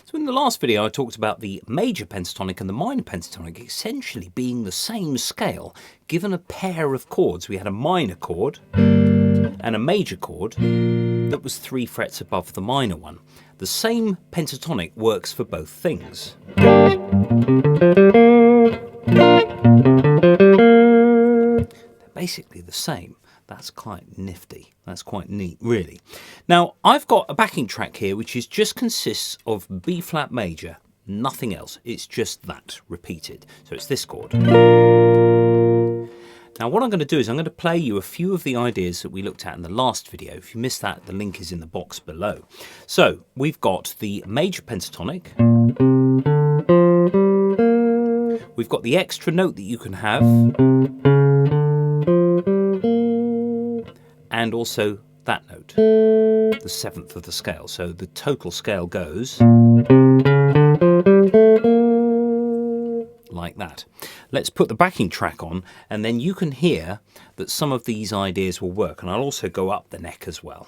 So in the last video I talked about the major pentatonic and the minor pentatonic essentially being the same scale given a pair of chords. We had a minor chord and a major chord that was 3 frets above the minor one. The same pentatonic works for both things. They're basically the same. That's quite nifty. That's quite neat, really. Now, I've got a backing track here which just consists of B flat major, nothing else. It's just that repeated. So it's this chord. Now, what I'm going to do is I'm going to play you a few of the ideas that we looked at in the last video. If you missed that, the link is in the box below. So we've got the major pentatonic. We've got the extra note that you can have. And also that note, the 7th of the scale. So the total scale goes like that. Let's put the backing track on and then you can hear that some of these ideas will work. And I'll also go up the neck as well.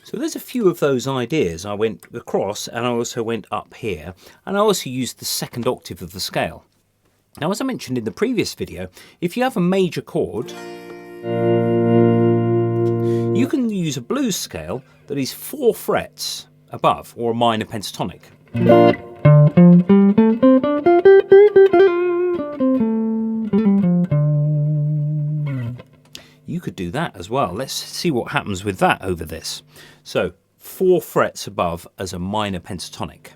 So there's a few of those ideas. I went across and I also went up here, and I also used the 2nd octave of the scale. Now, as I mentioned in the previous video, if you have a major chord, you can use a blues scale that is 4 frets above, or a minor pentatonic. You could do that as well. Let's see what happens with that over this. So 4 frets above as a minor pentatonic.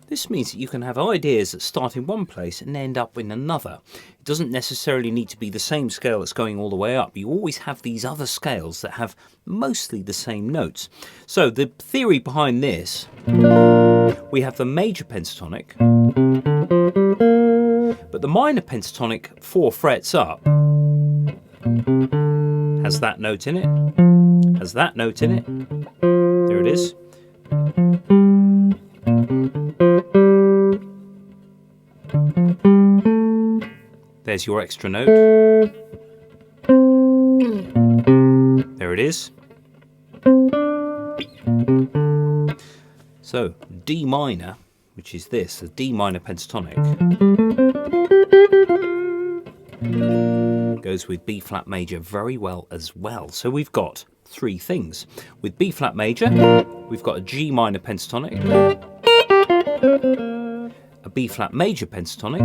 This means that you can have ideas that start in one place and end up in another. It doesn't necessarily need to be the same scale that's going all the way up. You always have these other scales that have mostly the same notes. So the theory behind this, we have the major pentatonic, but the minor pentatonic 4 frets up has that note in it, has that note in it. There it is. There's your extra note. There it is. So D minor, which is this, the D minor pentatonic, goes with B flat major very well as well. So we've got 3 things. With B flat major, we've got a G minor pentatonic, a B flat major pentatonic,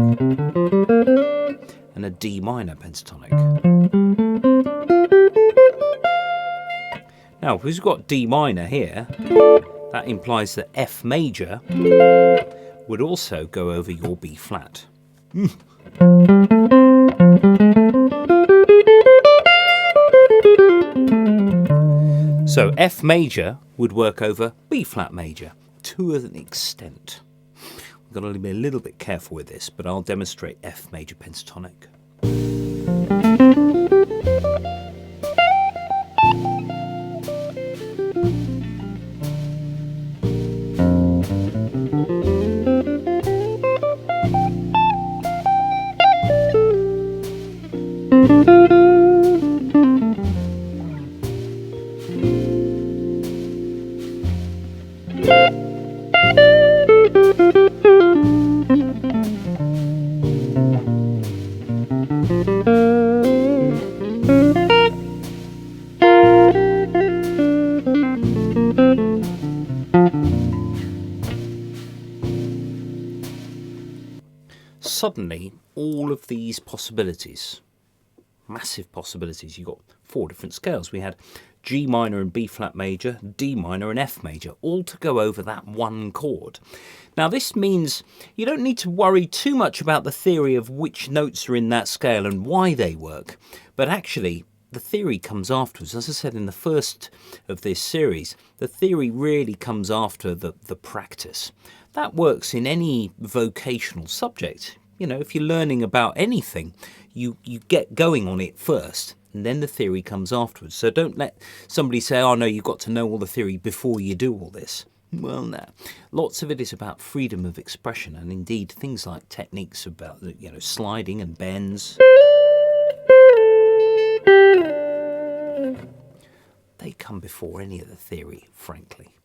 and a D minor pentatonic. Now, if we've got D minor here, that implies that F major would also go over your B flat. So F major would work over B flat major to an extent. I've got to be a little bit careful with this, but I'll demonstrate F major pentatonic. suddenly all of these possibilities, massive possibilities. You've got 4 different scales. We had G minor and B flat major, D minor and F major, all to go over that one chord. Now this means you don't need to worry too much about the theory of which notes are in that scale and why they work, but actually the theory comes afterwards. As I said in the first of this series, the theory really comes after the practice. That works in any vocational subject. You know, if you're learning about anything, you get going on it first, and then the theory comes afterwards. So don't let somebody say, oh no, you've got to know all the theory before you do all this. Well, no. Lots of it is about freedom of expression, and indeed things like techniques about, you know, sliding and bends. They come before any of the theory, frankly.